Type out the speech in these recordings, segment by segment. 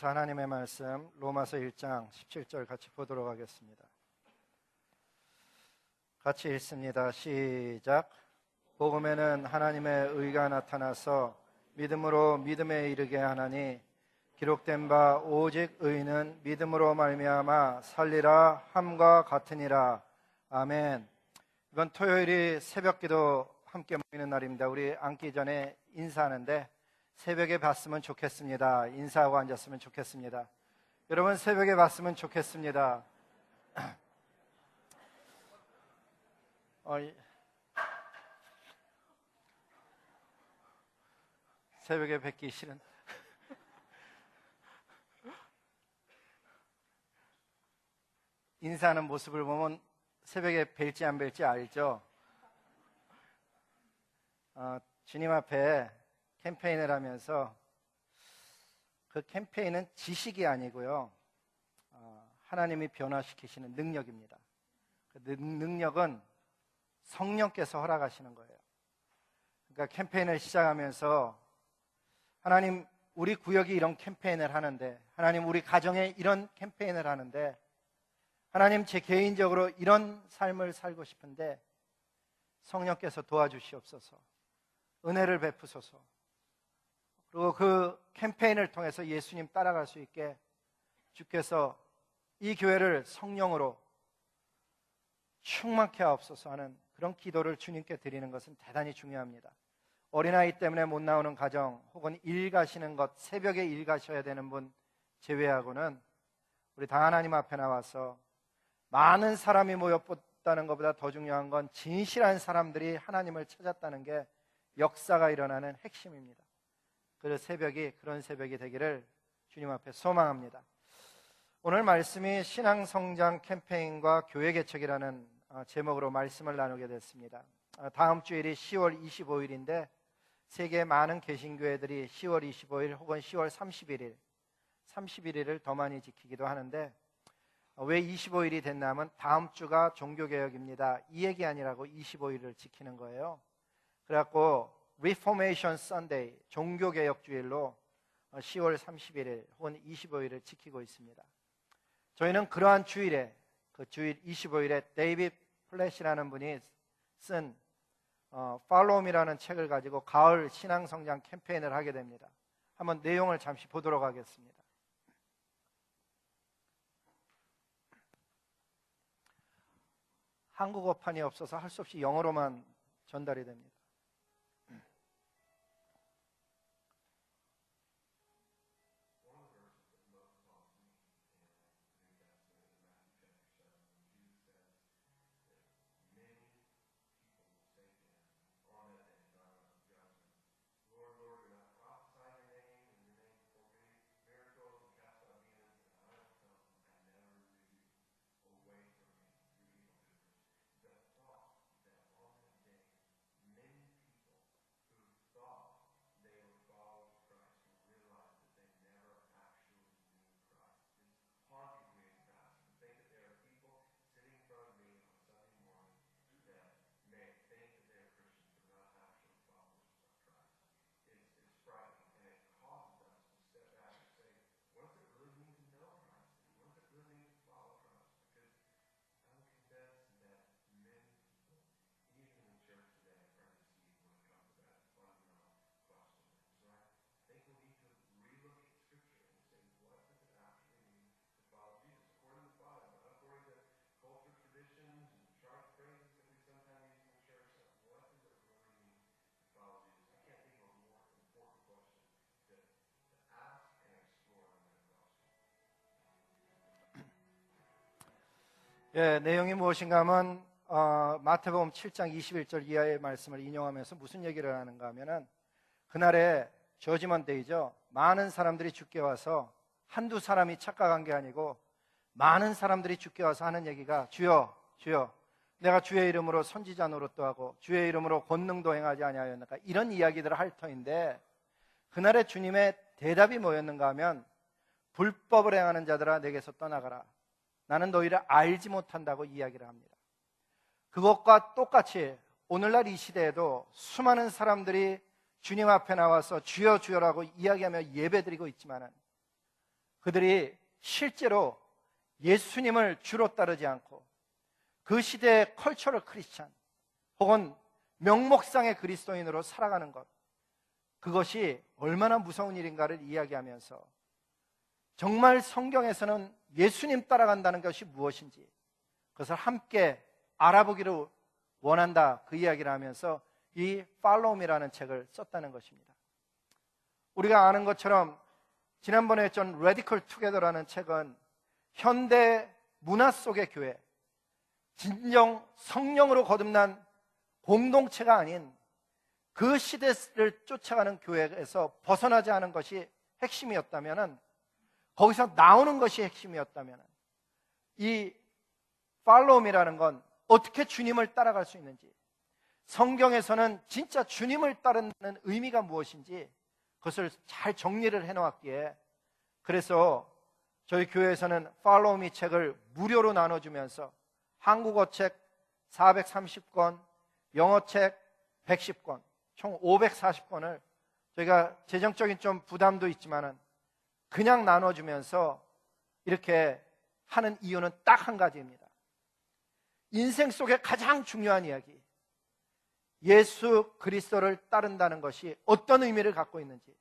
하나님의 말씀 로마서 1장 17절 같이 보도록 하겠습니다. 같이 읽습니다. 시작. 복음에는 하나님의 의가 나타나서 믿음으로 믿음에 이르게 하나니 기록된 바 오직 의인은 믿음으로 말미암아 살리라 함과 같으니라. 아멘. 이번 토요일이 새벽기도 함께 모이는 날입니다. 우리 앉기 전에 인사하는데 새벽에 봤으면 좋겠습니다. 인사하고 앉았으면 좋겠습니다. 여러분 새벽에 봤으면 좋겠습니다. 새벽에 뵙기 싫은 인사하는 모습을 보면 새벽에 뵐지 안 뵐지 알죠? 주님 앞에 캠페인을 하면서 그 캠페인은 지식이 아니고요, 하나님이 변화시키시는 능력입니다. 그 능력은 성령께서 허락하시는 거예요. 그러니까 캠페인을 시작하면서 하나님 우리 구역이 이런 캠페인을 하는데, 하나님 우리 가정에 이런 캠페인을 하는데, 하나님 제 개인적으로 이런 삶을 살고 싶은데 성령께서 도와주시옵소서, 은혜를 베푸소서, 그리고 그 캠페인을 통해서 예수님 따라갈 수 있게 주께서 이 교회를 성령으로 충만케 하옵소서 하는 그런 기도를 주님께 드리는 것은 대단히 중요합니다. 어린아이 때문에 못 나오는 가정, 혹은 일 가시는 것, 새벽에 일 가셔야 되는 분 제외하고는 우리 다 하나님 앞에 나와서 많은 사람이 모였다는 것보다 더 중요한 건 진실한 사람들이 하나님을 찾았다는 게 역사가 일어나는 핵심입니다. 그래서 새벽이 그런 새벽이 되기를 주님 앞에 소망합니다. 오늘 말씀이 신앙성장 캠페인과 교회 개척이라는 제목으로 말씀을 나누게 됐습니다. 다음 주일이 10월 25일인데 세계 많은 개신교회들이 10월 25일 혹은 10월 31일을 더 많이 지키기도 하는데, 왜 25일이 됐나 하면 다음 주가 종교개혁입니다, 이 얘기 아니라고 25일을 지키는 거예요. 그래갖고 Reformation Sunday, 종교개혁주일로 10월 31일 혹은 25일을 지키고 있습니다. 저희는 그러한 주일에, 그 주일 25일에 데이빗 플랫이라는 분이 쓴 Follow Me라는 책을 가지고 가을 신앙성장 캠페인을 하게 됩니다. 한번 내용을 잠시 보도록 하겠습니다. 한국어판이 없어서 할 수 없이 영어로만 전달이 됩니다. 내용이 무엇인가 하면 마태복음 7장 21절 이하의 말씀을 인용하면서 무슨 얘기를 하는가 하면은, 그날에 저지먼 데이죠. 많은 사람들이 죽게 와서 한두 사람이 착각한 게 아니고 많은 사람들이 죽게 와서 하는 얘기가, 주여 주여 내가 주의 이름으로 선지자 노릇도 하고 주의 이름으로 권능도 행하지 아니하였나까, 이런 이야기들을 할 터인데, 그날에 주님의 대답이 뭐였는가 하면, 불법을 행하는 자들아 내게서 떠나가라, 나는 너희를 알지 못한다고 이야기를 합니다. 그것과 똑같이 오늘날 이 시대에도 수많은 사람들이 주님 앞에 나와서 주여 주여라고 이야기하며 예배드리고 있지만은 그들이 실제로 예수님을 주로 따르지 않고 그 시대의 컬처럴 크리스찬 혹은 명목상의 그리스도인으로 살아가는 것, 그것이 얼마나 무서운 일인가를 이야기하면서 정말 성경에서는 예수님 따라간다는 것이 무엇인지 그것을 함께 알아보기를 원한다, 그 이야기를 하면서 이 Follow Me라는 책을 썼다는 것입니다. 우리가 아는 것처럼 지난번에 했던 Radical Together라는 책은 현대 문화 속의 교회, 진정 성령으로 거듭난 공동체가 아닌 그 시대를 쫓아가는 교회에서 벗어나지 않은 것이 핵심이었다면, 거기서 나오는 것이 핵심이었다면, 이 Follow Me라는 건 어떻게 주님을 따라갈 수 있는지, 성경에서는 진짜 주님을 따르는 의미가 무엇인지 그것을 잘 정리를 해놓았기에, 그래서 저희 교회에서는 Follow Me 책을 무료로 나눠주면서 한국어 책 430권, 영어 책 110권, 총 540권을 저희가 재정적인 좀 부담도 있지만은 그냥 나눠주면서 이렇게 하는 이유는 딱 한 가지입니다. 인생 속에 가장 중요한 이야기, 예수 그리스도를 따른다는 것이 어떤 의미를 갖고 있는지,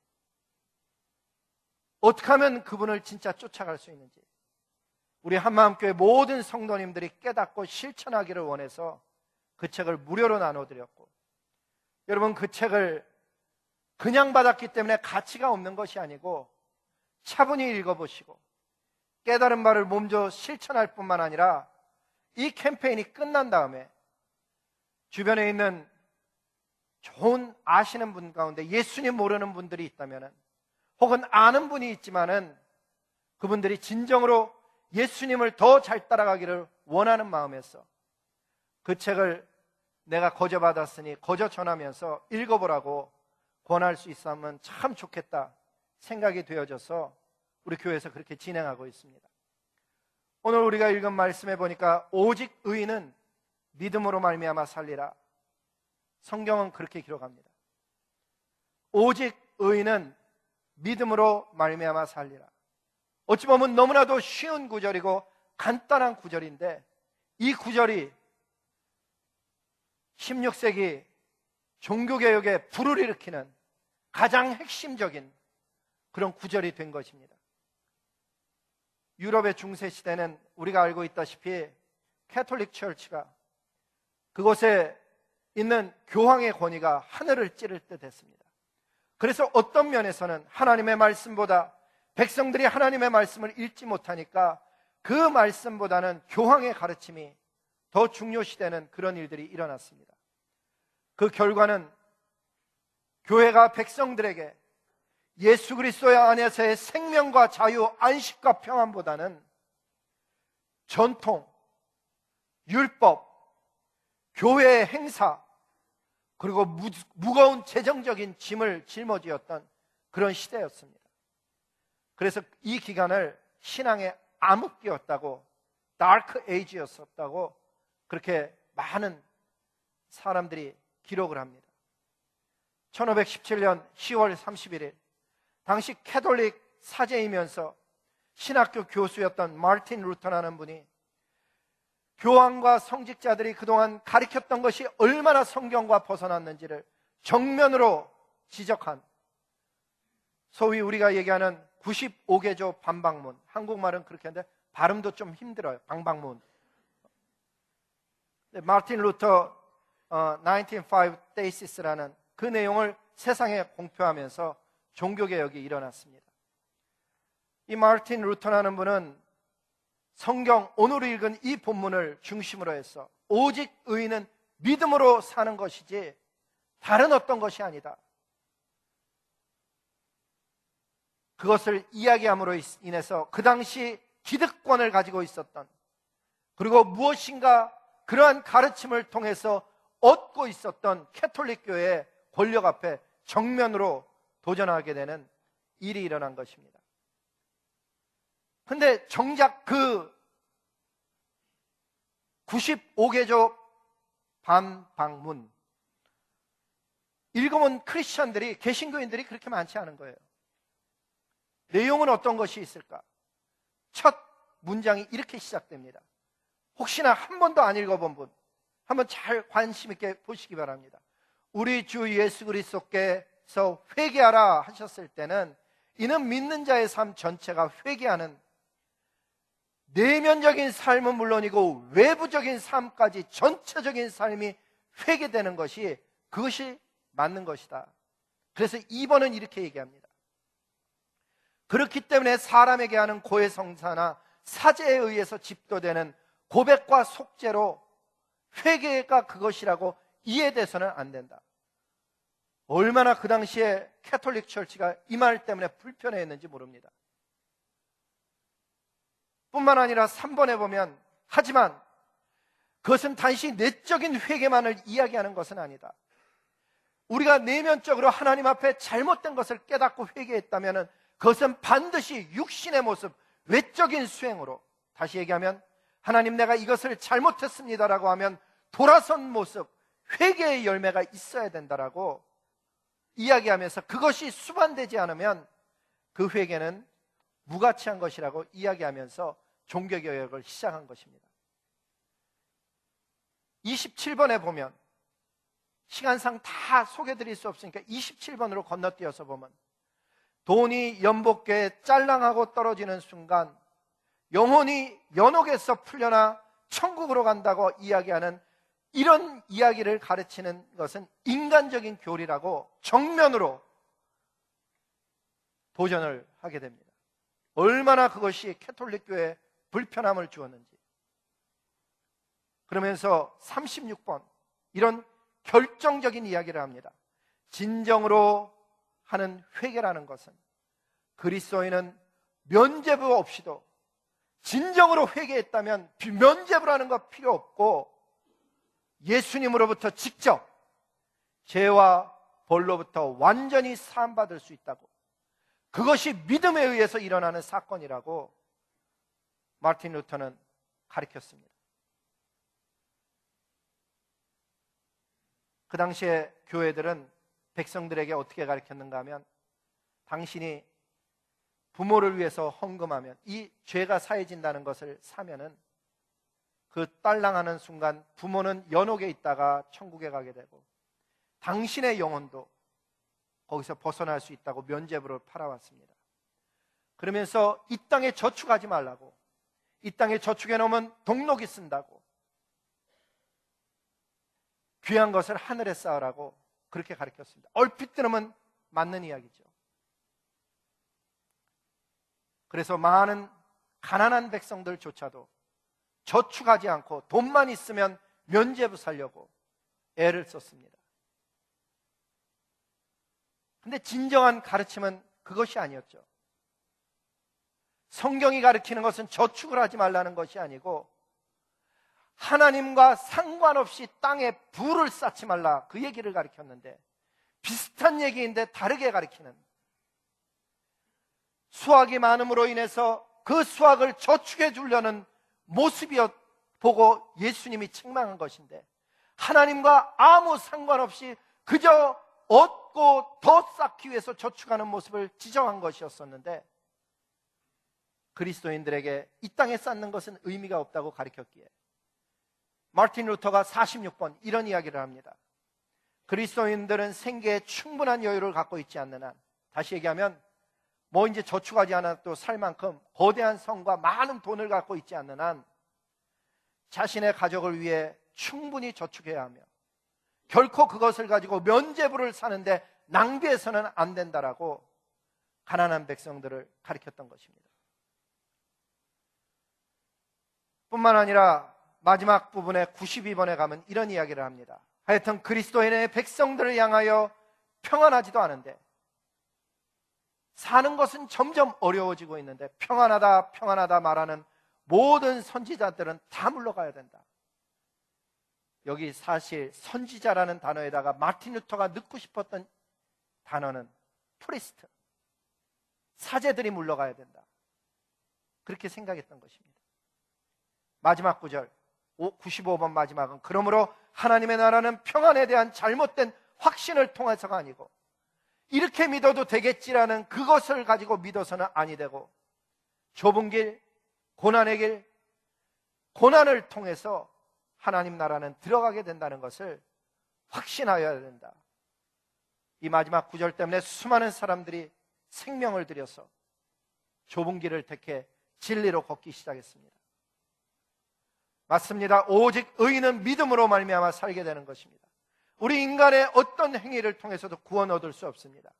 어떻게 하면 그분을 진짜 쫓아갈 수 있는지 우리 한마음교회 모든 성도님들이 깨닫고 실천하기를 원해서 그 책을 무료로 나눠드렸고, 여러분, 그 책을 그냥 받았기 때문에 가치가 없는 것이 아니고 차분히 읽어보시고 깨달은 바를 몸소 실천할 뿐만 아니라 이 캠페인이 끝난 다음에 주변에 있는 좋은 아시는 분 가운데 예수님 모르는 분들이 있다면, 혹은 아는 분이 있지만은 그분들이 진정으로 예수님을 더 잘 따라가기를 원하는 마음에서 그 책을 내가 거저 받았으니 거저 전하면서 읽어보라고 권할 수 있으면 참 좋겠다 생각이 되어져서 우리 교회에서 그렇게 진행하고 있습니다. 오늘 우리가 읽은 말씀에 보니까 오직 의인은 믿음으로 말미암아 살리라. 성경은 그렇게 기록합니다. 오직 의인은 믿음으로 말미암아 살리라. 어찌 보면 너무나도 쉬운 구절이고 간단한 구절인데, 이 구절이 16세기 종교개혁에 불을 일으키는 가장 핵심적인 그런 구절이 된 것입니다. 유럽의 중세시대는 우리가 알고 있다시피 캐톨릭 처치가, 그곳에 있는 교황의 권위가 하늘을 찌를 듯 했습니다. 그래서 어떤 면에서는 하나님의 말씀보다 백성들이 하나님의 말씀을 읽지 못하니까 그 말씀보다는 교황의 가르침이 더 중요시되는 그런 일들이 일어났습니다. 그 결과는 교회가 백성들에게 예수 그리스도 안에서의 생명과 자유, 안식과 평안보다는 전통, 율법, 교회의 행사, 그리고 무거운 재정적인 짐을 짊어지었던 그런 시대였습니다. 그래서 이 기간을 신앙의 암흑기였다고, 다크 에이지였었다고 그렇게 많은 사람들이 기록을 합니다. 1517년 10월 31일 당시 캐톨릭 사제이면서 신학교 교수였던 마르틴 루터라는 분이 교황과 성직자들이 그동안 가르쳤던 것이 얼마나 성경과 벗어났는지를 정면으로 지적한, 소위 우리가 얘기하는 95개조 반박문, 한국말은 그렇게 하는데 발음도 좀 힘들어요. 반박문. 마르틴 루터 1905 Thesis라는 그 내용을 세상에 공표하면서 종교개혁이 일어났습니다. 이 마르틴 루터라는 분은 성경 오늘 읽은 이 본문을 중심으로 해서 오직 의인은 믿음으로 사는 것이지 다른 어떤 것이 아니다, 그것을 이야기함으로 인해서 그 당시 기득권을 가지고 있었던, 그리고 무엇인가 그러한 가르침을 통해서 얻고 있었던 캐톨릭 교회의 권력 앞에 정면으로 도전하게 되는 일이 일어난 것입니다. 근데 정작 그 95개조 반박문 읽어본 크리스천들이, 개신교인들이 그렇게 많지 않은 거예요. 내용은 어떤 것이 있을까? 첫 문장이 이렇게 시작됩니다. 혹시나 한 번도 안 읽어본 분, 한번 잘 관심 있게 보시기 바랍니다. 우리 주 예수 그리스도께서 회개하라 하셨을 때는 이는 믿는 자의 삶 전체가 회개하는, 내면적인 삶은 물론이고 외부적인 삶까지 전체적인 삶이 회개되는 것이, 그것이 맞는 것이다. 그래서 2번은 이렇게 얘기합니다. 그렇기 때문에 사람에게 하는 고해성사나 사죄에 의해서 집도되는 고백과 속죄로 회개가 그것이라고 이해돼서는 안 된다. 얼마나 그 당시에 캐톨릭 철치가 이 말 때문에 불편해했는지 모릅니다. 뿐만 아니라 3번에 보면, 하지만 그것은 단지 내적인 회개만을 이야기하는 것은 아니다. 우리가 내면적으로 하나님 앞에 잘못된 것을 깨닫고 회개했다면 그것은 반드시 육신의 모습, 외적인 수행으로, 다시 얘기하면 하나님 내가 이것을 잘못했습니다라고 하면 돌아선 모습, 회개의 열매가 있어야 된다라고 이야기하면서, 그것이 수반되지 않으면 그 회개는 무가치한 것이라고 이야기하면서 종교개혁을 시작한 것입니다. 27번에 보면, 시간상 다 소개드릴 수 없으니까 27번으로 건너뛰어서 보면, 돈이 연복궤에 짤랑하고 떨어지는 순간 영혼이 연옥에서 풀려나 천국으로 간다고 이야기하는 이런 이야기를 가르치는 것은 인간적인 교리라고 정면으로 도전을 하게 됩니다. 얼마나 그것이 캐톨릭교회에 불편함을 주었는지. 그러면서 36번, 이런 결정적인 이야기를 합니다. 진정으로 하는 회개라는 것은, 그리스도인은 면죄부 없이도 진정으로 회개했다면 면죄부라는 거 필요 없고 예수님으로부터 직접 죄와 벌로부터 완전히 사함받을 수 있다고, 그것이 믿음에 의해서 일어나는 사건이라고 마틴 루터는 가르쳤습니다. 그 당시에 교회들은 백성들에게 어떻게 가르쳤는가 하면, 당신이 부모를 위해서 헌금하면, 이 죄가 사해진다는 것을 사면은 그 딸랑하는 순간 부모는 연옥에 있다가 천국에 가게 되고 당신의 영혼도 거기서 벗어날 수 있다고 면죄부를 팔아왔습니다. 그러면서 이 땅에 저축하지 말라고, 이 땅에 저축해 놓으면 동록이 쓴다고, 귀한 것을 하늘에 쌓으라고 그렇게 가르쳤습니다. 얼핏 들으면 맞는 이야기죠. 그래서 많은 가난한 백성들조차도 저축하지 않고 돈만 있으면 면죄부 살려고 애를 썼습니다. 근데 진정한 가르침은 그것이 아니었죠. 성경이 가르치는 것은 저축을 하지 말라는 것이 아니고 하나님과 상관없이 땅에 부를 쌓지 말라, 그 얘기를 가르쳤는데, 비슷한 얘기인데 다르게 가르치는, 수확이 많음으로 인해서 그 수확을 저축해 주려는 모습이었 보고 예수님이 책망한 것인데, 하나님과 아무 상관없이 그저 얻고 더 쌓기 위해서 저축하는 모습을 지적한 것이었었는데, 그리스도인들에게 이 땅에 쌓는 것은 의미가 없다고 가르쳤기에 마틴 루터가 46번 이런 이야기를 합니다. 그리스도인들은 생계에 충분한 여유를 갖고 있지 않는 한, 다시 얘기하면 뭐 이제 저축하지 않아도 살 만큼 거대한 성과 많은 돈을 갖고 있지 않는 한 자신의 가족을 위해 충분히 저축해야 하며 결코 그것을 가지고 면죄부를 사는데 낭비해서는 안 된다라고 가난한 백성들을 가르쳤던 것입니다. 뿐만 아니라 마지막 부분에 92번에 가면 이런 이야기를 합니다. 하여튼 그리스도인의 백성들을 향하여 평안하지도 않은데, 사는 것은 점점 어려워지고 있는데 평안하다 평안하다 말하는 모든 선지자들은 다 물러가야 된다. 여기 사실 선지자라는 단어에다가 마틴 루터가 넣고 싶었던 단어는 프리스트, 사제들이 물러가야 된다, 그렇게 생각했던 것입니다. 마지막 구절 95번 마지막은, 그러므로 하나님의 나라는 평안에 대한 잘못된 확신을 통해서가 아니고 이렇게 믿어도 되겠지라는 그것을 가지고 믿어서는 아니 되고 좁은 길, 고난의 길, 고난을 통해서 하나님 나라는 들어가게 된다는 것을 확신하여야 된다. 이 마지막 구절 때문에 수많은 사람들이 생명을 들여서 좁은 길을 택해 진리로 걷기 시작했습니다. 맞습니다. 오직 의인은 믿음으로 말미암아 살게 되는 것입니다. 우리 인간의 어떤 행위를 통해서도 구원 얻을 수 없습니다.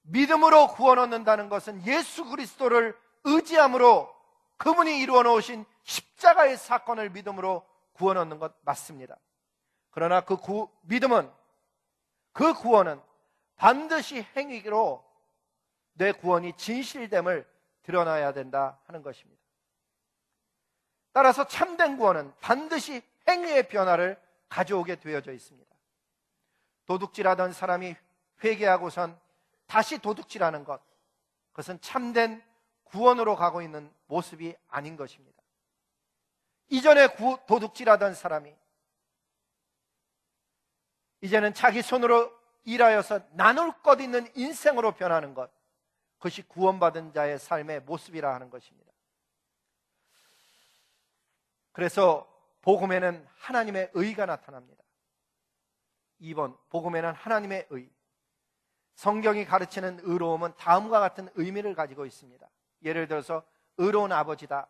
믿음으로 구원 얻는다는 것은 예수 그리스도를 의지함으로 그분이 이루어 놓으신 십자가의 사건을 믿음으로 구원 얻는 것 맞습니다. 그러나 그 믿음은, 그 구원은 반드시 행위로 내 구원이 진실됨을 드러나야 된다 하는 것입니다. 따라서 참된 구원은 반드시 행위의 변화를 가져오게 되어져 있습니다. 도둑질하던 사람이 회개하고선 다시 도둑질하는 것, 그것은 참된 구원으로 가고 있는 모습이 아닌 것입니다. 이전에 도둑질하던 사람이 이제는 자기 손으로 일하여서 나눌 것 있는 인생으로 변하는 것, 그것이 구원받은 자의 삶의 모습이라 하는 것입니다. 그래서 복음에는 하나님의 의가 나타납니다. 2번, 복음에는 하나님의 의. 성경이 가르치는 의로움은 다음과 같은 의미를 가지고 있습니다. 예를 들어서 의로운 아버지다.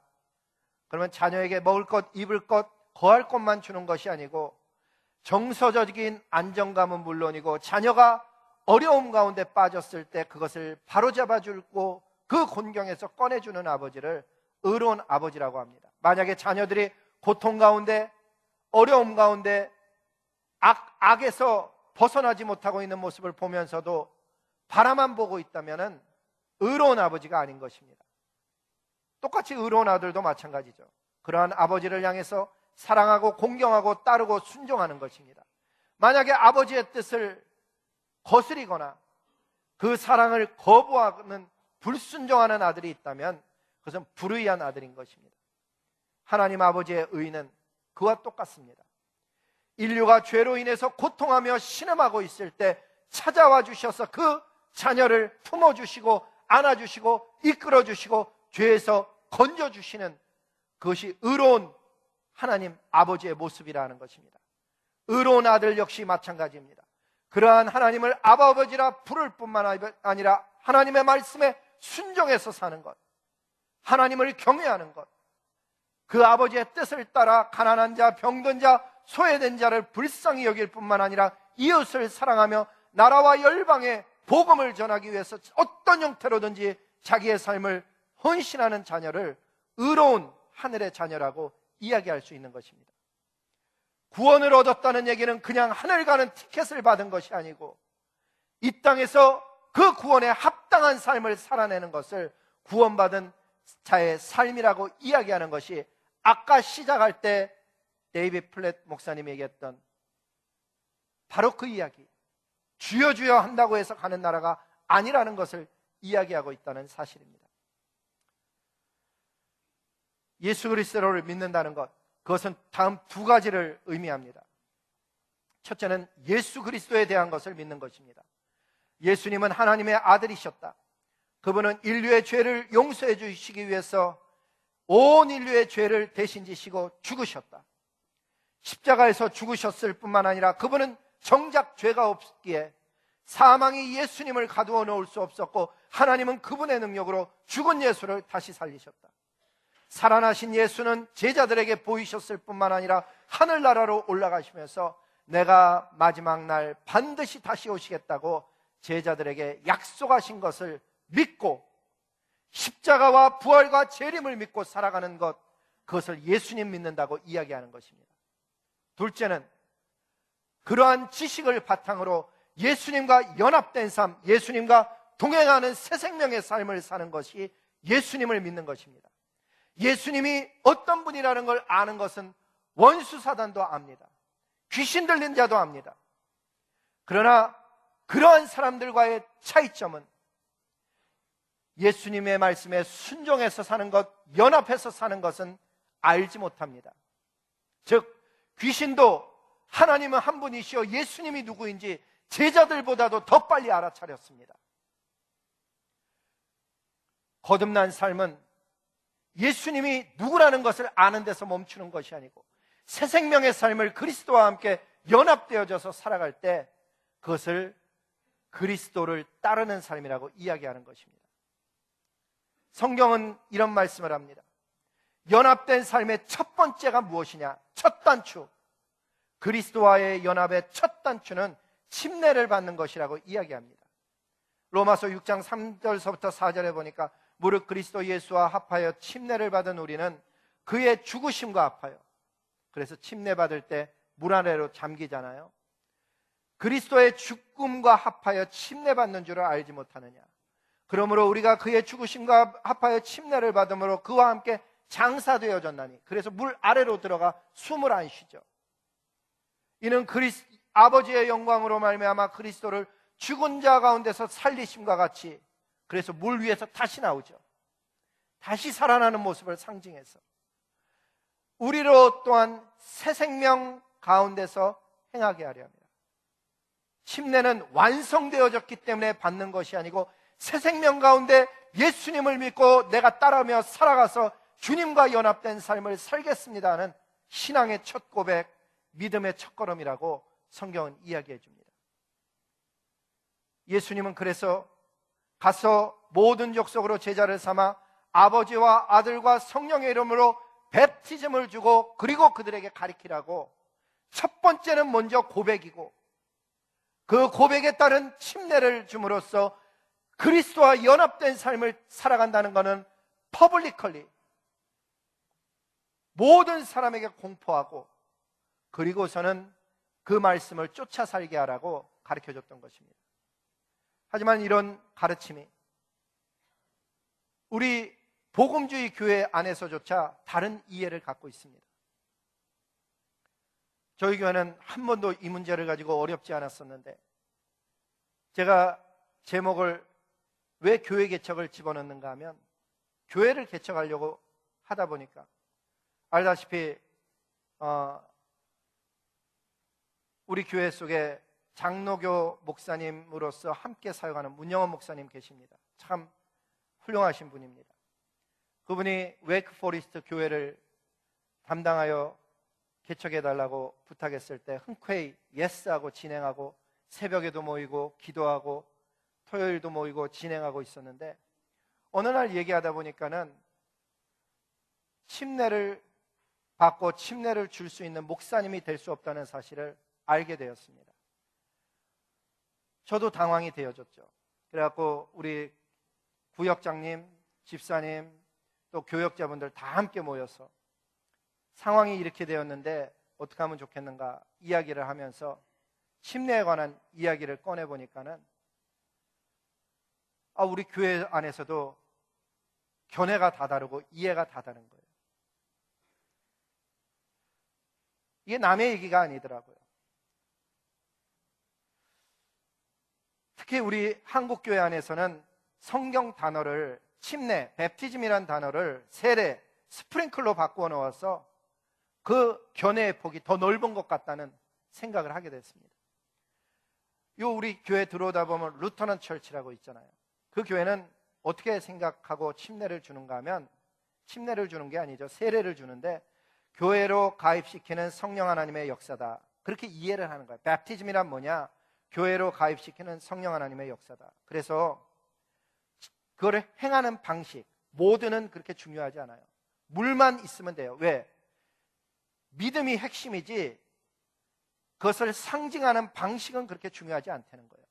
그러면 자녀에게 먹을 것, 입을 것, 거할 것만 주는 것이 아니고 정서적인 안정감은 물론이고 자녀가 어려움 가운데 빠졌을 때 그것을 바로잡아주고 그 곤경에서 꺼내주는 아버지를 의로운 아버지라고 합니다. 만약에 자녀들이 고통 가운데, 어려움 가운데 악에서 벗어나지 못하고 있는 모습을 보면서도 바라만 보고 있다면 의로운 아버지가 아닌 것입니다. 똑같이 의로운 아들도 마찬가지죠. 그러한 아버지를 향해서 사랑하고 공경하고 따르고 순종하는 것입니다. 만약에 아버지의 뜻을 거스리거나 그 사랑을 거부하는 불순종하는 아들이 있다면 그것은 불의한 아들인 것입니다. 하나님 아버지의 의는 그와 똑같습니다. 인류가 죄로 인해서 고통하며 신음하고 있을 때 찾아와 주셔서 그 자녀를 품어주시고 안아주시고 이끌어주시고 죄에서 건져주시는 그것이 의로운 하나님 아버지의 모습이라는 것입니다. 의로운 아들 역시 마찬가지입니다. 그러한 하나님을 아버지라 부를 뿐만 아니라 하나님의 말씀에 순종해서 사는 것, 하나님을 경외하는 것, 그 아버지의 뜻을 따라 가난한 자, 병든 자, 소외된 자를 불쌍히 여길 뿐만 아니라 이웃을 사랑하며 나라와 열방에 복음을 전하기 위해서 어떤 형태로든지 자기의 삶을 헌신하는 자녀를 의로운 하늘의 자녀라고 이야기할 수 있는 것입니다. 구원을 얻었다는 얘기는 그냥 하늘 가는 티켓을 받은 것이 아니고 이 땅에서 그 구원에 합당한 삶을 살아내는 것을 구원받은 자의 삶이라고 이야기하는 것이 아까 시작할 때 데이비드 플랫 목사님이 얘기했던 바로 그 이야기, 주여 주여 한다고 해서 가는 나라가 아니라는 것을 이야기하고 있다는 사실입니다. 예수 그리스도를 믿는다는 것, 그것은 다음 두 가지를 의미합니다. 첫째는 예수 그리스도에 대한 것을 믿는 것입니다. 예수님은 하나님의 아들이셨다. 그분은 인류의 죄를 용서해 주시기 위해서 온 인류의 죄를 대신 지시고 죽으셨다. 십자가에서 죽으셨을 뿐만 아니라 그분은 정작 죄가 없기에 사망이 예수님을 가두어 놓을 수 없었고 하나님은 그분의 능력으로 죽은 예수를 다시 살리셨다. 살아나신 예수는 제자들에게 보이셨을 뿐만 아니라 하늘나라로 올라가시면서 내가 마지막 날 반드시 다시 오시겠다고 제자들에게 약속하신 것을 믿고 십자가와 부활과 재림을 믿고 살아가는 것, 그것을 예수님 믿는다고 이야기하는 것입니다. 둘째는 그러한 지식을 바탕으로 예수님과 연합된 삶, 예수님과 동행하는 새 생명의 삶을 사는 것이 예수님을 믿는 것입니다. 예수님이 어떤 분이라는 걸 아는 것은 원수 사단도 압니다. 귀신 들린 자도 압니다. 그러나 그러한 사람들과의 차이점은 예수님의 말씀에 순종해서 사는 것, 연합해서 사는 것은 알지 못합니다. 즉 귀신도 하나님은 한 분이시여 예수님이 누구인지 제자들보다도 더 빨리 알아차렸습니다. 거듭난 삶은 예수님이 누구라는 것을 아는 데서 멈추는 것이 아니고 새 생명의 삶을 그리스도와 함께 연합되어져서 살아갈 때 그것을 그리스도를 따르는 삶이라고 이야기하는 것입니다. 성경은 이런 말씀을 합니다. 연합된 삶의 첫 번째가 무엇이냐? 첫 단추, 그리스도와의 연합의 첫 단추는 침례를 받는 것이라고 이야기합니다. 로마서 6장 3절서부터 4절에 보니까 무릇 그리스도 예수와 합하여 침례를 받은 우리는 그의 죽으심과 합하여, 그래서 침례 받을 때 물 아래로 잠기잖아요. 그리스도의 죽음과 합하여 침례 받는 줄을 알지 못하느냐? 그러므로 우리가 그의 죽으심과 합하여 침례를 받음으로 그와 함께 장사되어졌나니, 그래서 물 아래로 들어가 숨을 안 쉬죠. 이는 아버지의 영광으로 말미암아 그리스도를 죽은 자 가운데서 살리심과 같이, 그래서 물 위에서 다시 나오죠. 다시 살아나는 모습을 상징해서 우리로 또한 새 생명 가운데서 행하게 하려 합니다. 침례는 완성되어졌기 때문에 받는 것이 아니고 새 생명 가운데 예수님을 믿고 내가 따르며 살아가서 주님과 연합된 삶을 살겠습니다 하는 신앙의 첫 고백, 믿음의 첫걸음이라고 성경은 이야기해 줍니다. 예수님은 그래서 가서 모든 족속으로 제자를 삼아 아버지와 아들과 성령의 이름으로 베프티즘을 주고 그리고 그들에게 가르치라고, 첫 번째는 먼저 고백이고 그 고백에 따른 침례를 줌으로써 그리스도와 연합된 삶을 살아간다는 것은 퍼블리컬리 모든 사람에게 공포하고 그리고서는 그 말씀을 쫓아 살게 하라고 가르쳐줬던 것입니다. 하지만 이런 가르침이 우리 복음주의 교회 안에서조차 다른 이해를 갖고 있습니다. 저희 교회는 한 번도 이 문제를 가지고 어렵지 않았었는데, 제가 제목을 왜 교회 개척을 집어넣는가 하면, 교회를 개척하려고 하다 보니까 알다시피 우리 교회 속에 장로교 목사님으로서 함께 사역하는 문영원 목사님 계십니다. 참 훌륭하신 분입니다. 그분이 웨이크 포리스트 교회를 담당하여 개척해달라고 부탁했을 때 흔쾌히 예스하고 진행하고 새벽에도 모이고 기도하고 토요일도 모이고 진행하고 있었는데, 어느 날 얘기하다 보니까는 침례를 받고 침례를 줄 수 있는 목사님이 될 수 없다는 사실을 알게 되었습니다. 저도 당황이 되어졌죠. 그래갖고 우리 구역장님, 집사님, 또 교역자분들 다 함께 모여서 상황이 이렇게 되었는데 어떻게 하면 좋겠는가 이야기를 하면서 침례에 관한 이야기를 꺼내보니까는 우리 교회 안에서도 견해가 다 다르고 이해가 다 다른 거예요. 이게 남의 얘기가 아니더라고요. 특히 우리 한국교회 안에서는 성경 단어를 침례, 베프티즘이라는 단어를 세례, 스프링클로 바꾸어 놓아서 그 견해의 폭이 더 넓은 것 같다는 생각을 하게 됐습니다. 우리 교회 들어오다 보면 루터넌 철치라고 있잖아요. 그 교회는 어떻게 생각하고 침례를 주는가 하면, 침례를 주는 게 아니죠. 세례를 주는데 교회로 가입시키는 성령 하나님의 역사다, 그렇게 이해를 하는 거예요. 베프티즘이란 뭐냐? 교회로 가입시키는 성령 하나님의 역사다. 그래서 그거를 행하는 방식, 모드는 그렇게 중요하지 않아요. 물만 있으면 돼요. 왜? 믿음이 핵심이지 그것을 상징하는 방식은 그렇게 중요하지 않다는 거예요.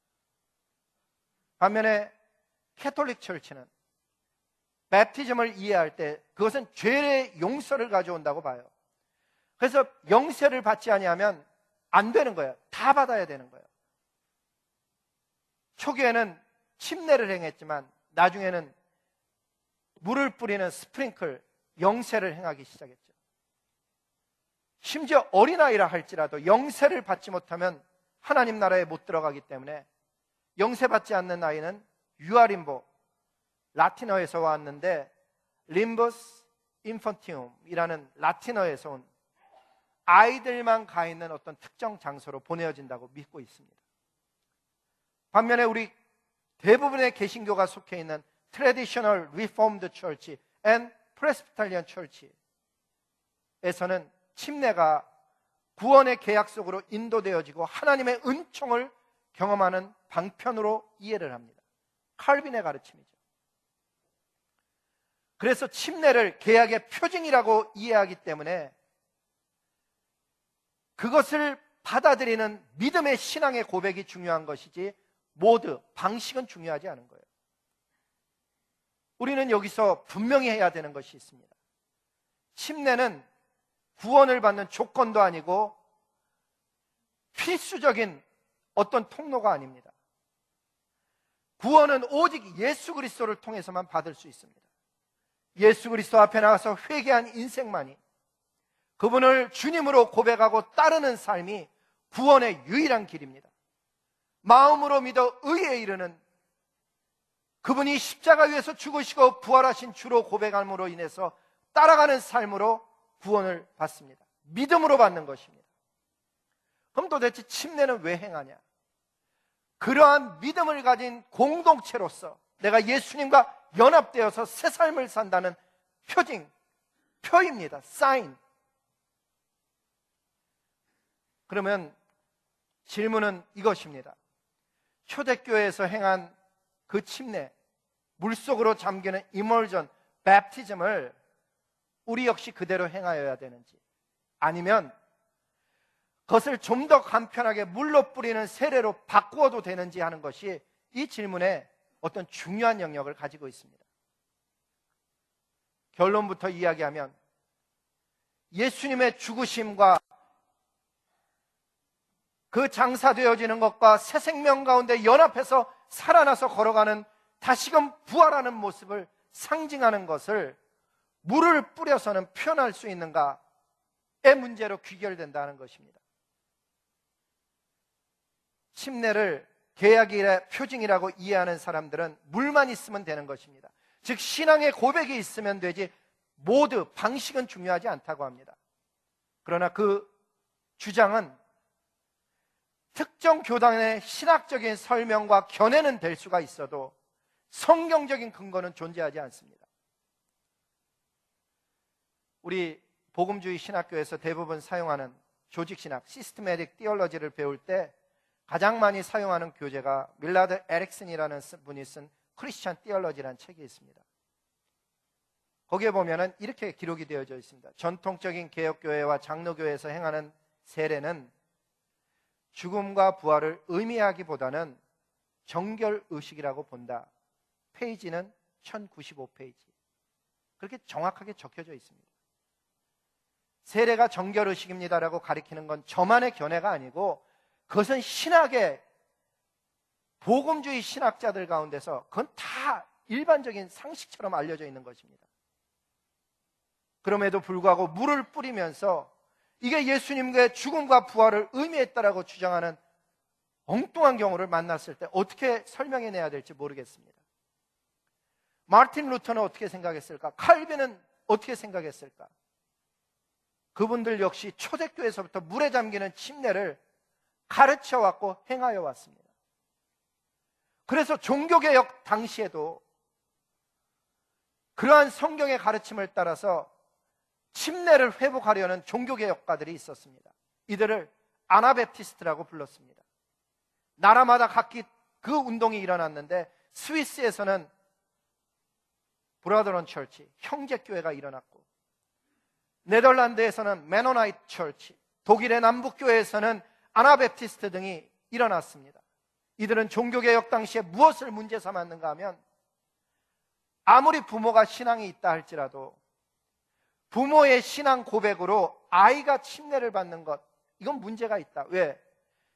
반면에 캐톨릭 철치는 베프티즘을 이해할 때 그것은 죄의 용서를 가져온다고 봐요. 그래서 영세를 받지 아니하면 안 되는 거예요. 다 받아야 되는 거예요. 초기에는 침례를 행했지만 나중에는 물을 뿌리는 스프링클, 영세를 행하기 시작했죠. 심지어 어린아이라 할지라도 영세를 받지 못하면 하나님 나라에 못 들어가기 때문에 영세 받지 않는 아이는 유아림보, 라틴어에서 왔는데 림버스 인펀티움이라는 라틴어에서 온 아이들만 가 있는 어떤 특정 장소로 보내어진다고 믿고 있습니다. 반면에 우리 대부분의 개신교가 속해 있는 Traditional Reformed Church and 프레스비테리안 처치에서는 침례가 구원의 계약 속으로 인도되어지고 하나님의 은총을 경험하는 방편으로 이해를 합니다. 칼빈의 가르침이죠. 그래서 침례를 계약의 표징이라고 이해하기 때문에 그것을 받아들이는 믿음의 신앙의 고백이 중요한 것이지 모드, 방식은 중요하지 않은 거예요. 우리는 여기서 분명히 해야 되는 것이 있습니다. 침례는 구원을 받는 조건도 아니고 필수적인 어떤 통로가 아닙니다. 구원은 오직 예수 그리스도를 통해서만 받을 수 있습니다. 예수 그리스도 앞에 나가서 회개한 인생만이, 그분을 주님으로 고백하고 따르는 삶이 구원의 유일한 길입니다. 마음으로 믿어 의에 이르는, 그분이 십자가 위에서 죽으시고 부활하신 주로 고백함으로 인해서 따라가는 삶으로 구원을 받습니다. 믿음으로 받는 것입니다. 그럼 도대체 침례는 왜 행하냐? 그러한 믿음을 가진 공동체로서 내가 예수님과 연합되어서 새 삶을 산다는 표징, 표입니다. 사인. 그러면 질문은 이것입니다. 초대교회에서 행한 그 침례, 물속으로 잠기는 이멀전, 팹티즘을 우리 역시 그대로 행하여야 되는지, 아니면 그것을 좀 더 간편하게 물로 뿌리는 세례로 바꾸어도 되는지 하는 것이 이 질문에 어떤 중요한 영역을 가지고 있습니다. 결론부터 이야기하면 예수님의 죽으심과 그 장사되어지는 것과 새 생명 가운데 연합해서 살아나서 걸어가는 다시금 부활하는 모습을 상징하는 것을 물을 뿌려서는 표현할 수 있는가의 문제로 귀결된다는 것입니다. 침례를 계약의 표징이라고 이해하는 사람들은 물만 있으면 되는 것입니다. 즉 신앙의 고백이 있으면 되지 모드, 방식은 중요하지 않다고 합니다. 그러나 그 주장은 특정 교단의 신학적인 설명과 견해는 될 수가 있어도 성경적인 근거는 존재하지 않습니다. 우리 복음주의 신학교에서 대부분 사용하는 조직신학, 시스테매틱 티올로지를 배울 때 가장 많이 사용하는 교재가 밀라드 에릭슨이라는 분이 쓴 크리스천 티올로지라는 책이 있습니다. 거기에 보면은 이렇게 기록이 되어져 있습니다. 전통적인 개혁교회와 장로교회에서 행하는 세례는 죽음과 부활을 의미하기보다는 정결의식이라고 본다. 페이지는 1095페이지. 그렇게 정확하게 적혀져 있습니다. 세례가 정결의식입니다라고 가리키는 건 저만의 견해가 아니고 그것은 신학의 복음주의 신학자들 가운데서 그건 다 일반적인 상식처럼 알려져 있는 것입니다. 그럼에도 불구하고 물을 뿌리면서 이게 예수님의 죽음과 부활을 의미했다라고 주장하는 엉뚱한 경우를 만났을 때 어떻게 설명해내야 될지 모르겠습니다. 마틴 루터는 어떻게 생각했을까? 칼빈은 어떻게 생각했을까? 그분들 역시 초대교회에서부터 물에 잠기는 침례를 가르쳐왔고 행하여 왔습니다. 그래서 종교개혁 당시에도 그러한 성경의 가르침을 따라서 침례를 회복하려는 종교개혁가들이 있었습니다. 이들을 아나베프티스트라고 불렀습니다. 나라마다 각기 그 운동이 일어났는데 스위스에서는 브라더런 처치, 형제교회가 일어났고, 네덜란드에서는 메노나이트 처치, 독일의 남북교회에서는 아나베프티스트 등이 일어났습니다. 이들은 종교개혁 당시에 무엇을 문제 삼았는가 하면 아무리 부모가 신앙이 있다 할지라도 부모의 신앙 고백으로 아이가 침례를 받는 것, 이건 문제가 있다. 왜?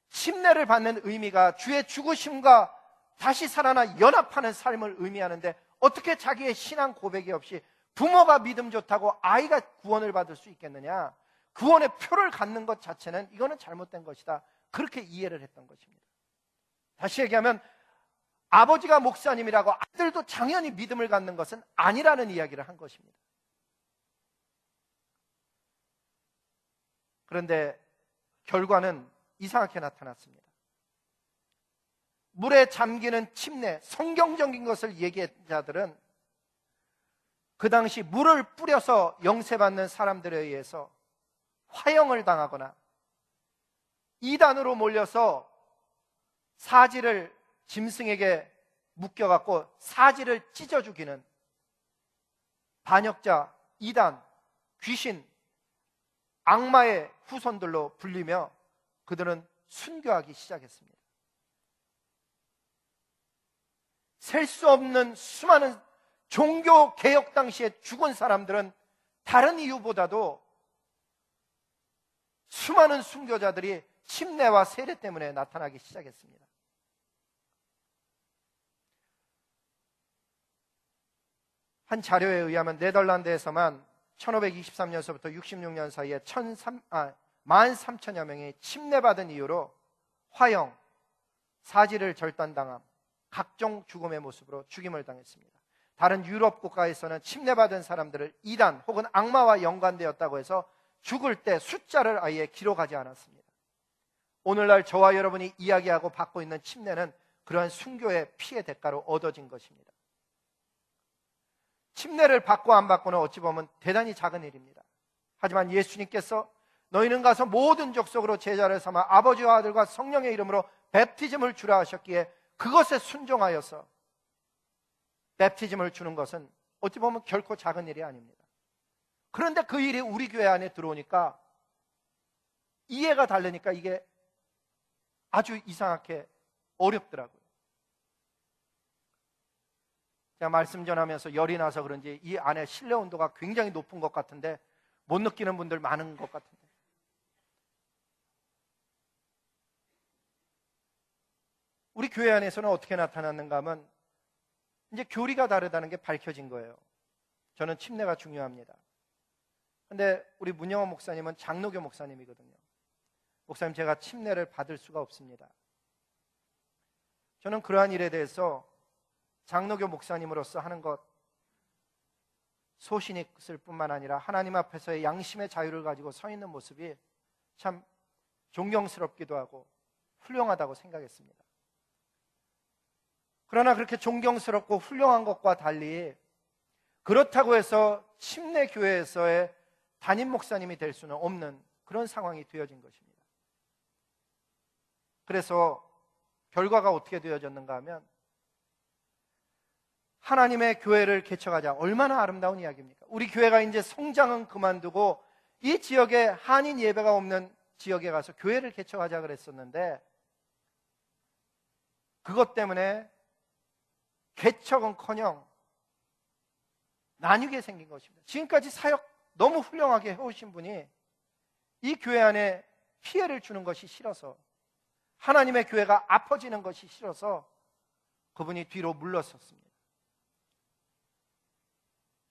침례를 받는 의미가 주의 죽으심과 다시 살아나 연합하는 삶을 의미하는데 어떻게 자기의 신앙 고백이 없이 부모가 믿음 좋다고 아이가 구원을 받을 수 있겠느냐? 구원의 표를 갖는 것 자체는 이거는 잘못된 것이다. 그렇게 이해를 했던 것입니다. 다시 얘기하면 아버지가 목사님이라고 아들도 당연히 믿음을 갖는 것은 아니라는 이야기를 한 것입니다. 그런데 결과는 이상하게 나타났습니다. 물에 잠기는 침례, 성경적인 것을 얘기한 자들은 그 당시 물을 뿌려서 영세받는 사람들에 의해서 화형을 당하거나 이단으로 몰려서 사지를 짐승에게 묶여갖고 사지를 찢어 죽이는 반역자, 이단, 귀신, 악마의 후손들로 불리며 그들은 순교하기 시작했습니다. 셀 수 없는 수많은 종교 개혁 당시에 죽은 사람들은 다른 이유보다도 수많은 순교자들이 침례와 세례 때문에 나타나기 시작했습니다. 한 자료에 의하면 네덜란드에서만 1523년서부터 66년 사이에 13,000여 명이 침례받은 이유로 화형, 사지를 절단당함, 각종 죽음의 모습으로 죽임을 당했습니다. 다른 유럽 국가에서는 침례받은 사람들을 이단 혹은 악마와 연관되었다고 해서 죽을 때 숫자를 아예 기록하지 않았습니다. 오늘날 저와 여러분이 이야기하고 받고 있는 침례는 그러한 순교의 피의 대가로 얻어진 것입니다. 침례를 받고 안 받고는 어찌 보면 대단히 작은 일입니다. 하지만 예수님께서 너희는 가서 모든 족속으로 제자를 삼아 아버지와 아들과 성령의 이름으로 베프티즘을 주라 하셨기에 그것에 순종하여서 베프티즘을 주는 것은 어찌 보면 결코 작은 일이 아닙니다. 그런데 그 일이 우리 교회 안에 들어오니까 이해가 다르니까 이게 아주 이상하게 어렵더라고요. 제가 말씀 전하면서 열이 나서 그런지 이 안에 실내 온도가 굉장히 높은 것 같은데 못 느끼는 분들 많은 것 같은데, 우리 교회 안에서는 어떻게 나타났는가 하면 이제 교리가 다르다는 게 밝혀진 거예요. 저는 침례가 중요합니다. 근데 우리 문영원 목사님은 장로교 목사님이거든요. 목사님, 제가 침례를 받을 수가 없습니다. 저는 그러한 일에 대해서 장로교 목사님으로서 하는 것, 소신이 있을 뿐만 아니라 하나님 앞에서의 양심의 자유를 가지고 서 있는 모습이 참 존경스럽기도 하고 훌륭하다고 생각했습니다. 그러나 그렇게 존경스럽고 훌륭한 것과 달리 그렇다고 해서 침례 교회에서의 담임 목사님이 될 수는 없는 그런 상황이 되어진 것입니다. 그래서 결과가 어떻게 되어졌는가 하면 하나님의 교회를 개척하자. 얼마나 아름다운 이야기입니까? 우리 교회가 이제 성장은 그만두고 이 지역에 한인 예배가 없는 지역에 가서 교회를 개척하자 그랬었는데 그것 때문에 개척은커녕 나뉘게 생긴 것입니다. 지금까지 사역 너무 훌륭하게 해오신 분이 이 교회 안에 피해를 주는 것이 싫어서, 하나님의 교회가 아파지는 것이 싫어서 그분이 뒤로 물러섰습니다.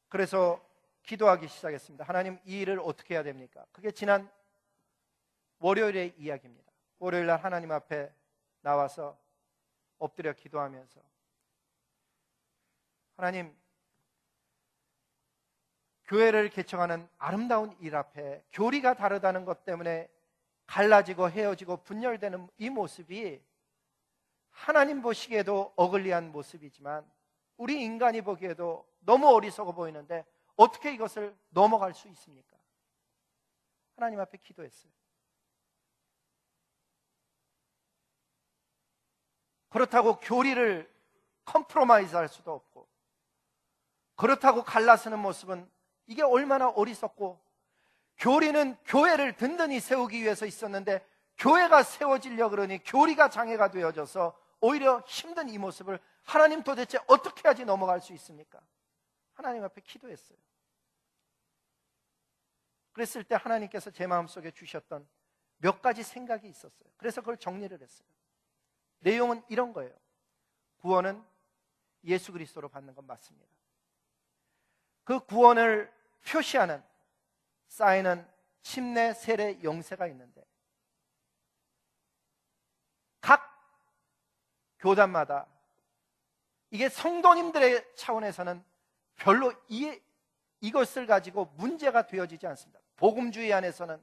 그래서 기도하기 시작했습니다. 하나님, 이 일을 어떻게 해야 됩니까? 그게 지난 월요일의 이야기입니다. 월요일 날 하나님 앞에 나와서 엎드려 기도하면서, 하나님, 교회를 개척하는 아름다운 일 앞에 교리가 다르다는 것 때문에 갈라지고 헤어지고 분열되는 이 모습이 하나님 보시기에도 어글리한 모습이지만 우리 인간이 보기에도 너무 어리석어 보이는데 어떻게 이것을 넘어갈 수 있습니까? 하나님 앞에 기도했어요. 그렇다고 교리를 컴프로마이즈 할 수도 없고, 그렇다고 갈라서는 모습은 이게 얼마나 어리석고, 교리는 교회를 든든히 세우기 위해서 있었는데 교회가 세워지려 그러니 교리가 장애가 되어져서 오히려 힘든 이 모습을 하나님 도대체 어떻게 해야지 넘어갈 수 있습니까? 하나님 앞에 기도했어요. 그랬을 때 하나님께서 제 마음속에 주셨던 몇 가지 생각이 있었어요. 그래서 그걸 정리를 했어요. 내용은 이런 거예요. 구원은 예수 그리스도로 받는 건 맞습니다. 그 구원을 표시하는, 쌓이는 침례, 세례, 영세가 있는데 각 교단마다 이게 성도님들의 차원에서는 별로 이것을 가지고 문제가 되어지지 않습니다. 복음주의 안에서는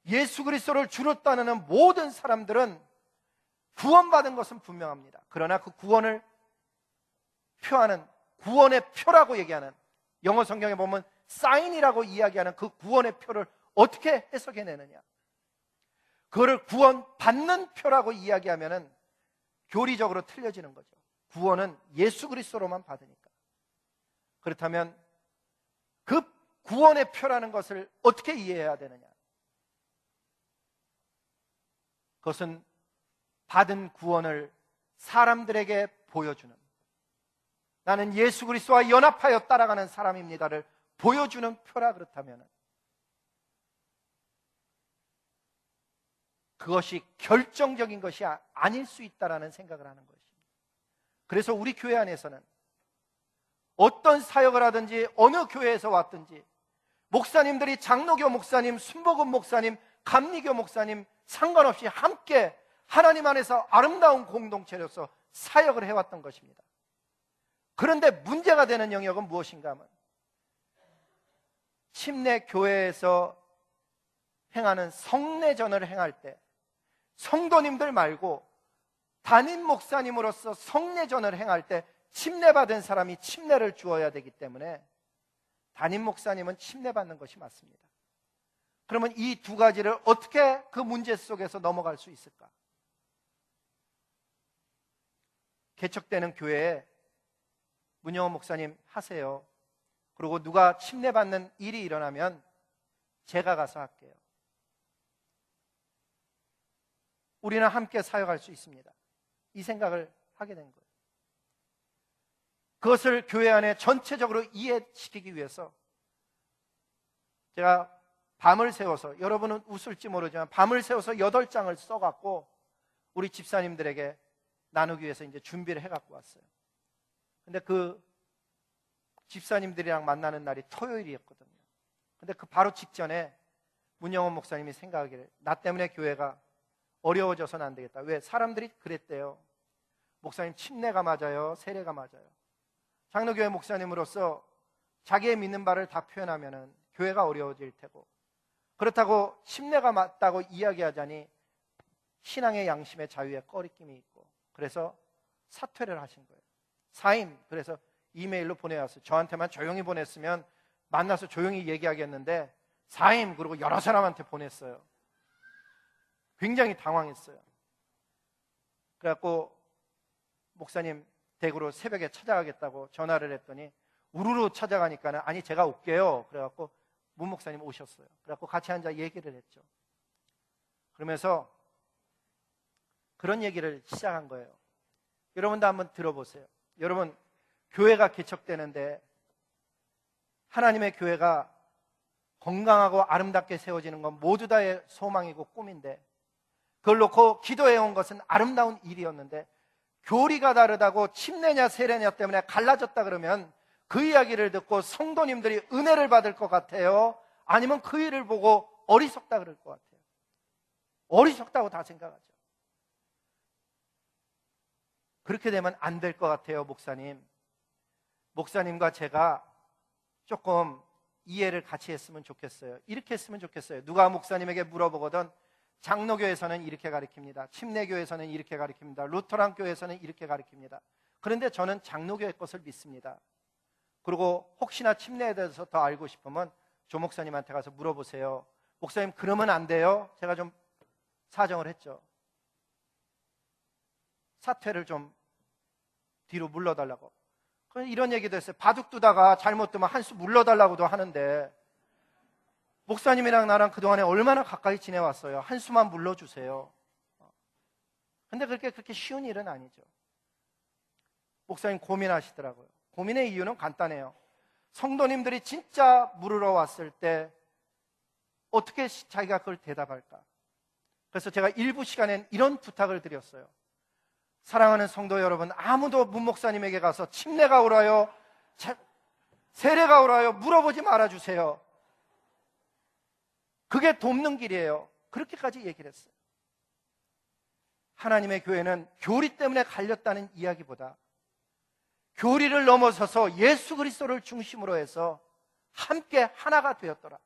예수 그리스도를 주로 따르는 모든 사람들은 구원받은 것은 분명합니다. 그러나 그 구원을 표하는, 구원의 표라고 얘기하는 영어 성경에 보면 사인이라고 이야기하는 그 구원의 표를 어떻게 해석해내느냐? 그거를 구원 받는 표라고 이야기하면은 교리적으로 틀려지는 거죠. 구원은 예수 그리스도로만 받으니까. 그렇다면 그 구원의 표라는 것을 어떻게 이해해야 되느냐? 그것은 받은 구원을 사람들에게 보여주는, 나는 예수 그리스도와 연합하여 따라가는 사람입니다를 보여주는 표라. 그렇다면 그것이 결정적인 것이 아닐 수 있다라는 생각을 하는 것입니다. 그래서 우리 교회 안에서는 어떤 사역을 하든지 어느 교회에서 왔든지 목사님들이 장로교 목사님, 순복음 목사님, 감리교 목사님 상관없이 함께 하나님 안에서 아름다운 공동체로서 사역을 해왔던 것입니다. 그런데 문제가 되는 영역은 무엇인가 하면 침례 교회에서 행하는 성례전을 행할 때 성도님들 말고 담임 목사님으로서 성례전을 행할 때 침례받은 사람이 침례를 주어야 되기 때문에 담임 목사님은 침례받는 것이 맞습니다. 그러면 이 두 가지를 어떻게 그 문제 속에서 넘어갈 수 있을까? 개척되는 교회에 문영원 목사님 하세요. 그리고 누가 침례받는 일이 일어나면 제가 가서 할게요. 우리는 함께 사역할 수 있습니다. 이 생각을 하게 된 거예요. 그것을 교회 안에 전체적으로 이해시키기 위해서 제가 밤을 새워서, 여러분은 웃을지 모르지만 밤을 새워서 8장을 써갖고 우리 집사님들에게 나누기 위해서 이제 준비를 해갖고 왔어요. 근데 그 집사님들이랑 만나는 날이 토요일이었거든요. 근데 그 바로 직전에 문영원 목사님이 생각하기를, 나 때문에 교회가 어려워져서는 안 되겠다. 왜? 사람들이 그랬대요. 목사님 침례가 맞아요? 세례가 맞아요? 장로교회 목사님으로서 자기의 믿는 바를 다 표현하면은 교회가 어려워질 테고, 그렇다고 침례가 맞다고 이야기하자니 신앙의 양심의 자유에 꺼리낌이 있고, 그래서 사퇴를 하신 거예요. 사임, 그래서 이메일로 보내왔어요. 저한테만 조용히 보냈으면 만나서 조용히 얘기하겠는데 사임, 그리고 여러 사람한테 보냈어요. 굉장히 당황했어요. 그래갖고 목사님 댁으로 새벽에 찾아가겠다고 전화를 했더니 우르르 찾아가니까는 아니 제가 올게요. 그래갖고 문 목사님 오셨어요. 그래갖고 같이 앉아 얘기를 했죠. 그러면서 그런 얘기를 시작한 거예요. 여러분도 한번 들어보세요. 여러분, 교회가 개척되는데 하나님의 교회가 건강하고 아름답게 세워지는 건 모두 다의 소망이고 꿈인데, 그걸 놓고 기도해온 것은 아름다운 일이었는데 교리가 다르다고 침례냐 세례냐 때문에 갈라졌다 그러면 그 이야기를 듣고 성도님들이 은혜를 받을 것 같아요? 아니면 그 일을 보고 어리석다 그럴 것 같아요? 어리석다고 다 생각하죠. 그렇게 되면 안 될 것 같아요. 목사님과 제가 조금 이해를 같이 했으면 좋겠어요. 이렇게 했으면 좋겠어요. 누가 목사님에게 물어보거든 장로교에서는 이렇게 가르칩니다. 침례교에서는 이렇게 가르칩니다. 루터란 교회에서는 이렇게 가르칩니다. 그런데 저는 장로교의 것을 믿습니다. 그리고 혹시나 침례에 대해서 더 알고 싶으면 조 목사님한테 가서 물어보세요. 목사님 그러면 안 돼요? 제가 좀 사정을 했죠. 사퇴를 좀 뒤로 물러달라고. 이런 얘기도 했어요. 바둑 두다가 잘못 두면 한 수 물러달라고도 하는데 목사님이랑 나랑 그동안에 얼마나 가까이 지내왔어요. 한 수만 물러주세요. 근데 그렇게 쉬운 일은 아니죠. 목사님 고민하시더라고요. 고민의 이유는 간단해요. 성도님들이 진짜 물으러 왔을 때 어떻게 자기가 그걸 대답할까? 그래서 제가 일부 시간엔 이런 부탁을 드렸어요. 사랑하는 성도 여러분, 아무도 문 목사님에게 가서 침례가 오라요, 세례가 오라요 물어보지 말아주세요. 그게 돕는 길이에요. 그렇게까지 얘기를 했어요. 하나님의 교회는 교리 때문에 갈렸다는 이야기보다 교리를 넘어서서 예수 그리스도를 중심으로 해서 함께 하나가 되었더라.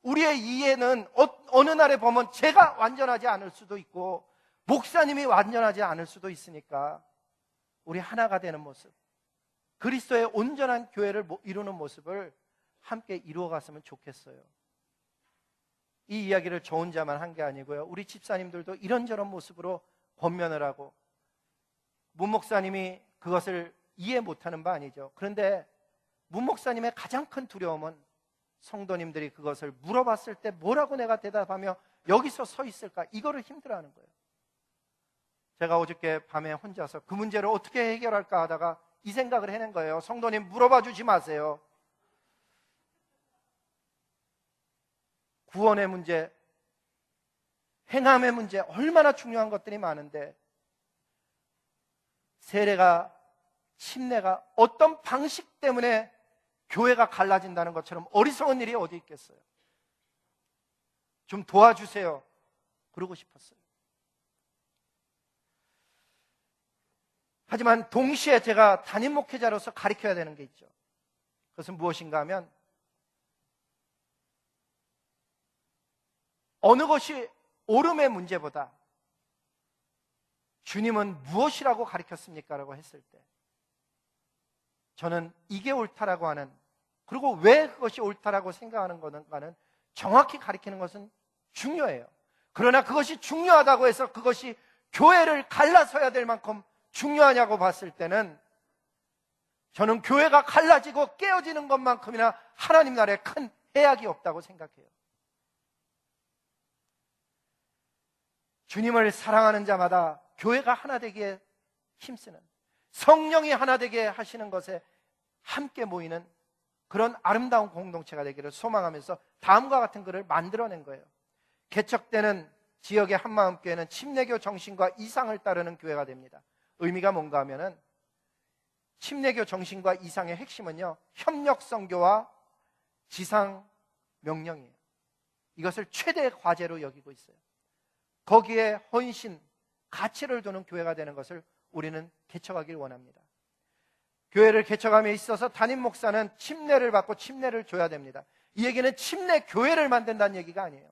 우리의 이해는 어느 날에 보면 제가 완전하지 않을 수도 있고 목사님이 완전하지 않을 수도 있으니까 우리 하나가 되는 모습, 그리스도의 온전한 교회를 이루는 모습을 함께 이루어갔으면 좋겠어요. 이 이야기를 저 혼자만 한 게 아니고요, 우리 집사님들도 이런저런 모습으로 권면을 하고, 문 목사님이 그것을 이해 못하는 바 아니죠. 그런데 문 목사님의 가장 큰 두려움은 성도님들이 그것을 물어봤을 때 뭐라고 내가 대답하며 여기서 서 있을까, 이거를 힘들어하는 거예요. 제가 어저께 밤에 혼자서 그 문제를 어떻게 해결할까 하다가 이 생각을 해낸 거예요. 성도님, 물어봐 주지 마세요. 구원의 문제, 행함의 문제, 얼마나 중요한 것들이 많은데 세례가, 침례가 어떤 방식 때문에 교회가 갈라진다는 것처럼 어리석은 일이 어디 있겠어요. 좀 도와주세요. 그러고 싶었어요. 하지만 동시에 제가 담임 목회자로서 가르쳐야 되는 게 있죠. 그것은 무엇인가 하면, 어느 것이 옳음의 문제보다 주님은 무엇이라고 가르쳤습니까? 라고 했을 때 저는 이게 옳다라고 하는, 그리고 왜 그것이 옳다라고 생각하는 것과는 정확히 가르치는 것은 중요해요. 그러나 그것이 중요하다고 해서 그것이 교회를 갈라서야 될 만큼 중요하냐고 봤을 때는 저는 교회가 갈라지고 깨어지는 것만큼이나 하나님 나라에 큰 해악이 없다고 생각해요. 주님을 사랑하는 자마다 교회가 하나 되기에 힘쓰는, 성령이 하나 되게 하시는 것에 함께 모이는 그런 아름다운 공동체가 되기를 소망하면서 다음과 같은 글을 만들어낸 거예요. 개척되는 지역의 한마음교회는 침례교 정신과 이상을 따르는 교회가 됩니다. 의미가 뭔가 하면은, 침례교 정신과 이상의 핵심은요, 협력 선교와 지상 명령이에요. 이것을 최대의 과제로 여기고 있어요. 거기에 헌신, 가치를 두는 교회가 되는 것을 우리는 개척하길 원합니다. 교회를 개척함에 있어서 담임 목사는 침례를 받고 침례를 줘야 됩니다. 이 얘기는 침례 교회를 만든다는 얘기가 아니에요.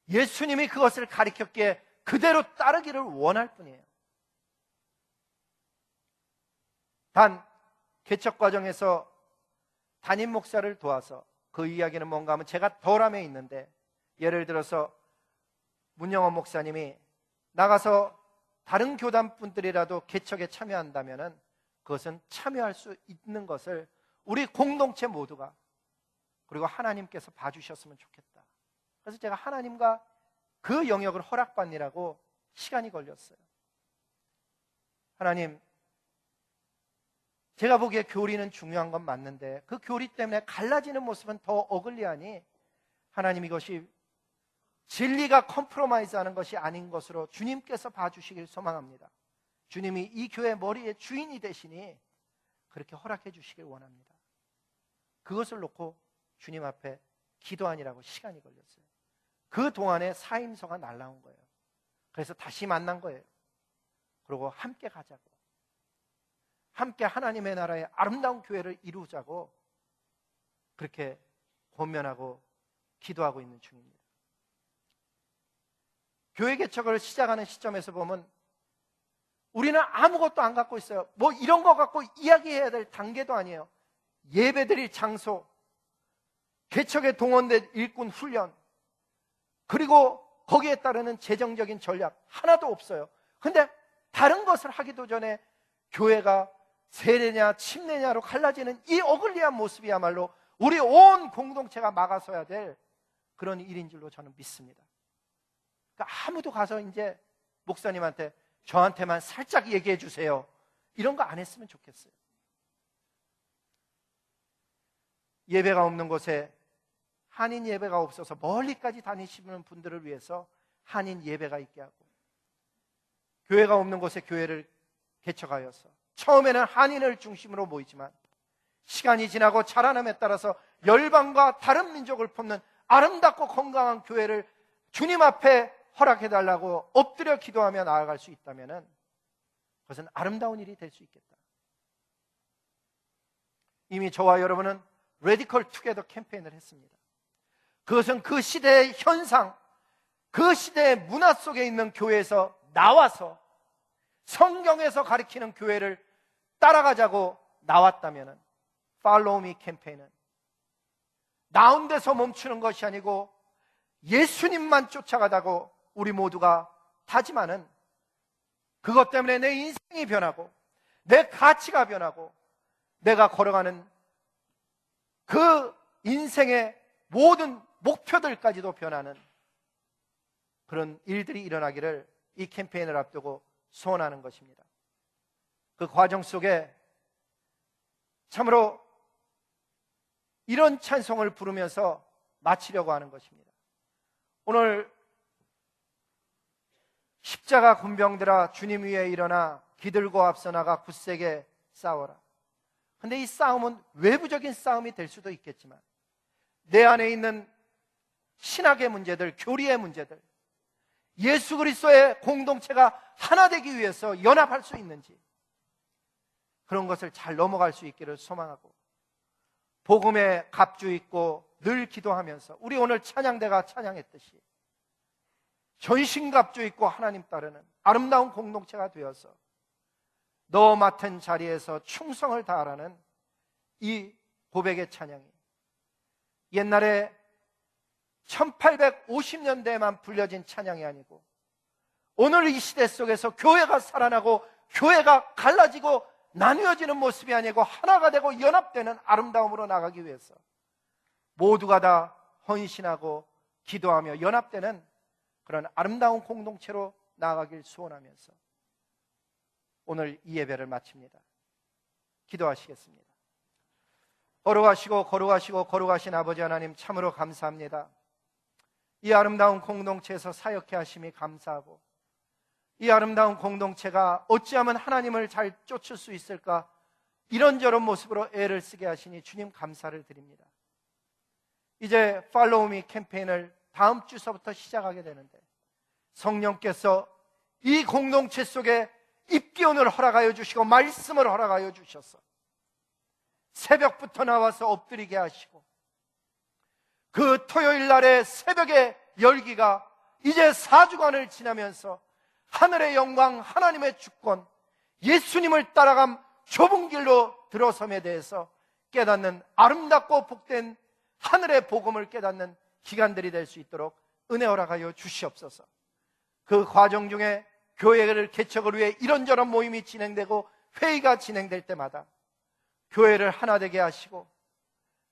예수님이 그것을 가르쳤기에 그대로 따르기를 원할 뿐이에요. 단, 개척 과정에서 담임 목사를 도와서, 그 이야기는 뭔가 하면 제가 덜함에 있는데, 예를 들어서 문영원 목사님이 나가서 다른 교단 분들이라도 개척에 참여한다면 그것은 참여할 수 있는 것을 우리 공동체 모두가, 그리고 하나님께서 봐주셨으면 좋겠다. 그래서 제가 하나님과 그 영역을 허락받느라고 시간이 걸렸어요. 하나님, 제가 보기에 교리는 중요한 건 맞는데 그 교리 때문에 갈라지는 모습은 더 어글리하니 하나님, 이것이 진리가 컴프로마이즈하는 것이 아닌 것으로 주님께서 봐주시길 소망합니다. 주님이 이 교회 머리의 주인이 되시니 그렇게 허락해 주시길 원합니다. 그것을 놓고 주님 앞에 기도하느라고 시간이 걸렸어요. 그 동안에 사임서가 날라온 거예요. 그래서 다시 만난 거예요. 그리고 함께 가자고, 함께 하나님의 나라의 아름다운 교회를 이루자고 그렇게 권면하고 기도하고 있는 중입니다. 교회 개척을 시작하는 시점에서 보면 우리는 아무것도 안 갖고 있어요. 뭐 이런 거 갖고 이야기해야 될 단계도 아니에요. 예배드릴 장소, 개척에 동원된 일꾼 훈련, 그리고 거기에 따르는 재정적인 전략 하나도 없어요. 근데 다른 것을 하기도 전에 교회가 세례냐 침례냐로 갈라지는 이 어글리한 모습이야말로 우리 온 공동체가 막아서야 될 그런 일인 줄로 저는 믿습니다. 그러니까 아무도 가서 이제 목사님한테 저한테만 살짝 얘기해 주세요, 이런 거 안 했으면 좋겠어요. 예배가 없는 곳에 한인 예배가 없어서 멀리까지 다니시는 분들을 위해서 한인 예배가 있게 하고, 교회가 없는 곳에 교회를 개척하여서 처음에는 한인을 중심으로 모이지만 시간이 지나고 자라남에 따라서 열방과 다른 민족을 품는 아름답고 건강한 교회를 주님 앞에 허락해달라고 엎드려 기도하며 나아갈 수 있다면 그것은 아름다운 일이 될 수 있겠다. 이미 저와 여러분은 레디컬 투게더 캠페인을 했습니다. 그것은 그 시대의 현상, 그 시대의 문화 속에 있는 교회에서 나와서 성경에서 가리키는 교회를 따라가자고 나왔다면 Follow Me 캠페인은 나온 데서 멈추는 것이 아니고 예수님만 쫓아가다고 우리 모두가 다짐하는, 그것 때문에 내 인생이 변하고 내 가치가 변하고 내가 걸어가는 그 인생의 모든 목표들까지도 변하는 그런 일들이 일어나기를 이 캠페인을 앞두고 소원하는 것입니다. 그 과정 속에 참으로 이런 찬송을 부르면서 마치려고 하는 것입니다. 오늘 십자가 군병들아 주님 위에 일어나 기들고 앞서 나가 굳세게 싸워라. 근데 이 싸움은 외부적인 싸움이 될 수도 있겠지만 내 안에 있는 신학의 문제들, 교리의 문제들, 예수 그리스도의 공동체가 하나 되기 위해서 연합할 수 있는지, 그런 것을 잘 넘어갈 수 있기를 소망하고, 복음의 갑주 있고 늘 기도하면서 우리 오늘 찬양대가 찬양했듯이 전신갑주 있고 하나님 따르는 아름다운 공동체가 되어서 너 맡은 자리에서 충성을 다하라는 이 고백의 찬양이 옛날에 1850년대에만 불려진 찬양이 아니고 오늘 이 시대 속에서 교회가 살아나고 교회가 갈라지고 나뉘어지는 모습이 아니고 하나가 되고 연합되는 아름다움으로 나가기 위해서 모두가 다 헌신하고 기도하며 연합되는 그런 아름다운 공동체로 나아가길 소원하면서 오늘 이 예배를 마칩니다. 기도하시겠습니다. 거룩하신 아버지 하나님, 참으로 감사합니다. 이 아름다운 공동체에서 사역해 하심이 감사하고, 이 아름다운 공동체가 어찌하면 하나님을 잘 쫓을 수 있을까, 이런저런 모습으로 애를 쓰게 하시니 주님 감사를 드립니다. 이제 Follow Me 캠페인을 다음 주서부터 시작하게 되는데 성령께서 이 공동체 속에 입기운을 허락하여 주시고 말씀을 허락하여 주셔서 새벽부터 나와서 엎드리게 하시고, 그 토요일 날의 새벽의 열기가 이제 4주간을 지나면서 하늘의 영광, 하나님의 주권, 예수님을 따라간 좁은 길로 들어섬에 대해서 깨닫는 아름답고 복된 하늘의 복음을 깨닫는 기간들이 될 수 있도록 은혜 허락하여 주시옵소서. 그 과정 중에 교회를 개척을 위해 이런저런 모임이 진행되고 회의가 진행될 때마다 교회를 하나 되게 하시고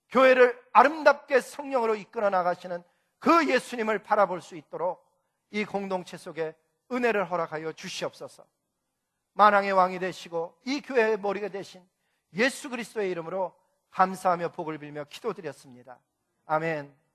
교회를 아름답게 성령으로 이끌어 나가시는 그 예수님을 바라볼 수 있도록 이 공동체 속에 은혜를 허락하여 주시옵소서. 만왕의 왕이 되시고 이 교회의 머리가 되신 예수 그리스도의 이름으로 감사하며 복을 빌며 기도드렸습니다. 아멘.